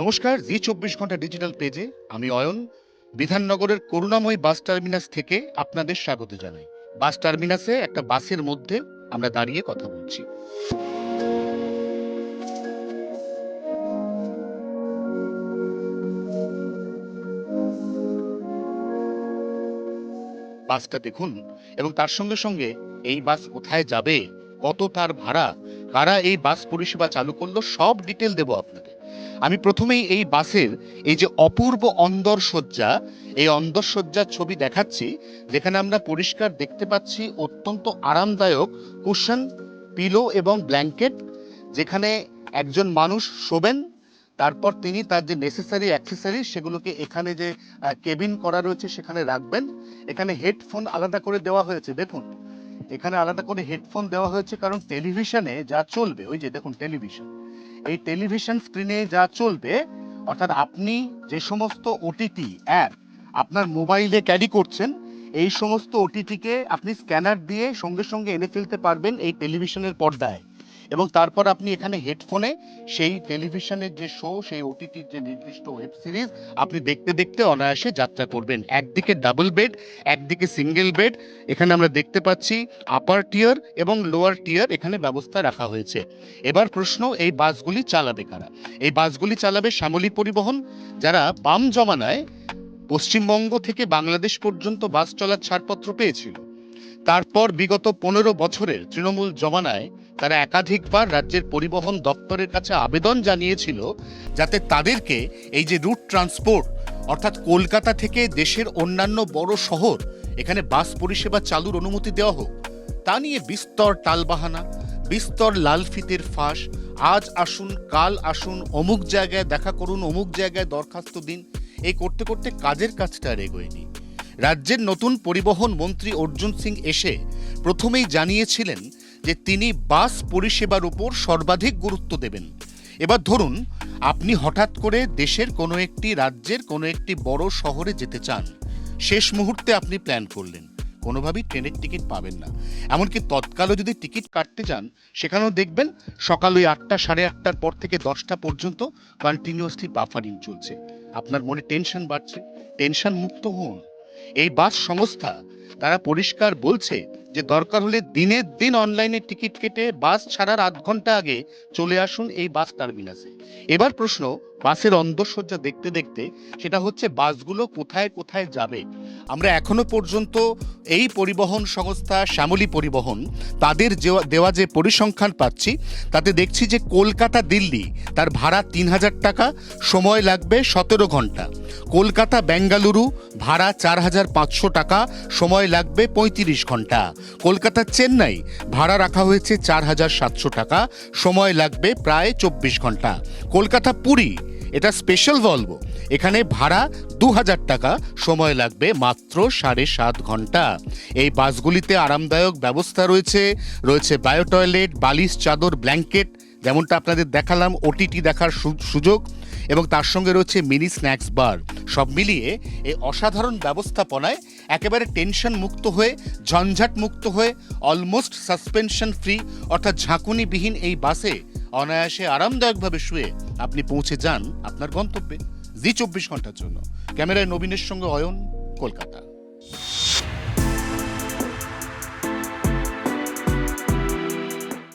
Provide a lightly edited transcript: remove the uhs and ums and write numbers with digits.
নমস্কার, জি 24 ঘন্টা ডিজিটাল পেজে আমি অয়ন বিধাননগরের করুণাময়ী বাস টার্মিনাস থেকে আপনাদের স্বাগত জানাই। বাস টার্মিনাসে একটা বাসের মধ্যে আমরা দাঁড়িয়ে কথা বলছি। বাসটা দেখুন এবং তার সঙ্গে সঙ্গে এই বাস কোথায় যাবে, কত তার ভাড়া, কারা এই বাস পরিষেবা চালু করলো, সব ডিটেল দেবো আপনাকে। আমি প্রথমেই এই বাসের এই যে অপূর্ব অন্দরসজ্জা, এই অন্দরসজ্জার ছবি দেখাচ্ছি, যেখানে আমরা পরিষ্কার দেখতে পাচ্ছি অত্যন্ত আরামদায়ক কুশন, পিলো এবং ব্ল্যাঙ্কেট, যেখানে একজন মানুষ শোবেন। তারপর তিনি তার যে নেসেসারি অ্যাক্সেসরি সেগুলোকে এখানে যে কেবিন করা রয়েছে সেখানে রাখবেন। এখানে হেডফোন আলাদা করে দেওয়া হয়েছে, দেখুন এখানে আলাদা করে হেডফোন দেওয়া হয়েছে, কারণ টেলিভিশনে যা চলবে, ওই যে দেখুন টেলিভিশন, এই টেলিভিশন স্ক্রিনে যা চলবে, অর্থাৎ আপনি যে সমস্ত ওটিটি অ্যাপ আপনার মোবাইলে ক্যারি করছেন, এই সমস্ত ওটিটিকে আপনি স্ক্যানার দিয়ে সঙ্গে সঙ্গে এনে ফেলতে পারবেন এই টেলিভিশনের পর্দায়, এবং তারপর আপনি এখানে হেডফোনে সেই টেলিভিশনের যে শো, সেই ওটিটির যে নির্দিষ্ট ওয়েব সিরিজ আপনি দেখতে দেখতে অনায়াসে যাত্রা করবেন। একদিকে ডাবল বেড, একদিকে সিঙ্গেল বেড, এখানে আমরা দেখতে পাচ্ছি আপার টিয়ার এবং লোয়ার টিয়ার এখানে ব্যবস্থা রাখা হয়েছে। এবার প্রশ্ন, এই বাসগুলি চালাবে কারা? এই বাসগুলি চালাবে শ্যামলী পরিবহন, যারা বাম জমানায় পশ্চিমবঙ্গ থেকে বাংলাদেশ পর্যন্ত বাস চলার ছাড়পত্র পেয়েছিল। তারপর বিগত 15 বছরের তৃণমূল জমানায় তারা একাধিকবার রাজ্যের পরিবহন দপ্তরের কাছে আবেদন জানিয়েছিল যাতে তাদেরকে এই যে রুট ট্রান্সপোর্ট, অর্থাৎ কলকাতা থেকে দেশের অন্যান্য বড় শহর, এখানে বাস পরিষেবা চালুর অনুমতি দেওয়া হোক। তা নিয়ে বিস্তর টালবাহানা, বিস্তর লাল ফিতের ফাঁস, আজ আসুন কাল আসুন, অমুক জায়গায় দেখা করুন, অমুক জায়গায় দরখাস্ত দিন, এই করতে করতে কাজের কাজটা আর এগোয়নি। রাজ্যের নতুন পরিবহন মন্ত্রী অর্জুন সিং এসে প্রথমেই জানিয়েছিলেন যে তিনি বাস পরিষেবার উপর সর্বাধিক গুরুত্ব দেবেন। এবার ধরুন আপনি হঠাৎ করে দেশের কোনো একটি রাজ্যের কোনো একটি বড় শহরে যেতে চান, শেষ মুহূর্তে আপনি প্ল্যান করলেন, কোনোভাবেই ট্রেনের টিকিট পাবেন না। এমনকি তৎকালও যদি টিকিট কাটতে যান, সেখানেও দেখবেন সকাল ওই 8টা সাড়ে 8টার পর থেকে 10টা পর্যন্ত কন্টিনিউয়াসলি বাফারিং চলছে। আপনার মনে টেনশন বাড়ছে, টেনশন মুক্ত হন। এই বাস সংস্থা তারা পরিষ্কার বলছে যে দরকার হলে দিনের দিন অনলাইনে টিকিট কেটে বাস ছাড়ার আধ ঘন্টা আগে চলে আসুন এই বাস টার্মিনাসে। এবার প্রশ্ন, বাসের অন্দরসজ্জা দেখতে দেখতে সেটা হচ্ছে বাসগুলো কোথায় কোথায় যাবে। আমরা এখনো পর্যন্ত এই পরিবহন সংস্থা শ্যামলী পরিবহন তাদের দেওয়া যে পরিসংখ্যান পাচ্ছি, তাতে দেখছি যে কলকাতা দিল্লি তার ভাড়া 3000 টাকা, সময় লাগবে 17 ঘন্টা। কলকাতা বেঙ্গালুরু ভাড়া 4500 টাকা, সময় লাগবে 35 ঘন্টা। কলকাতা চেন্নাই ভাড়া রাখা হয়েছে 4700 টাকা, সময় লাগবে প্রায় 24 ঘন্টা। কলকাতা পুরী, এটা স্পেশাল ভলভো, এখানে ভাড়া 2000 টাকা, সময় লাগবে মাত্র 7.5 ঘন্টা। এই বাসগুলিতে আরামদায়ক ব্যবস্থা রয়েছে, রয়েছে বায়ো টয়লেট, বালিশ, চাদর, ব্ল্যাঙ্কেট, যেমনটা আপনাদের দেখালাম, ওটিটি দেখার সুযোগ, এবং তার সঙ্গে রয়েছে মিনি স্ন্যাক্স বার। সব মিলিয়ে এই অসাধারণ ব্যবস্থাপনায় একেবারে টেনশন মুক্ত হয়ে, ঝঞ্ঝাট মুক্ত হয়ে, অলমোস্ট সাসপেনশন ফ্রি, অর্থাৎ ঝাঁকুনিবিহীন এই বাসে অনায়াসে আরামদায়কভাবে শুয়ে আপনি পৌঁছে যান আপনার গন্তব্যে জি 24 ঘন্টার জন্য। ক্যামেরায় নবীনের সঙ্গে অয়ন, কলকাতা।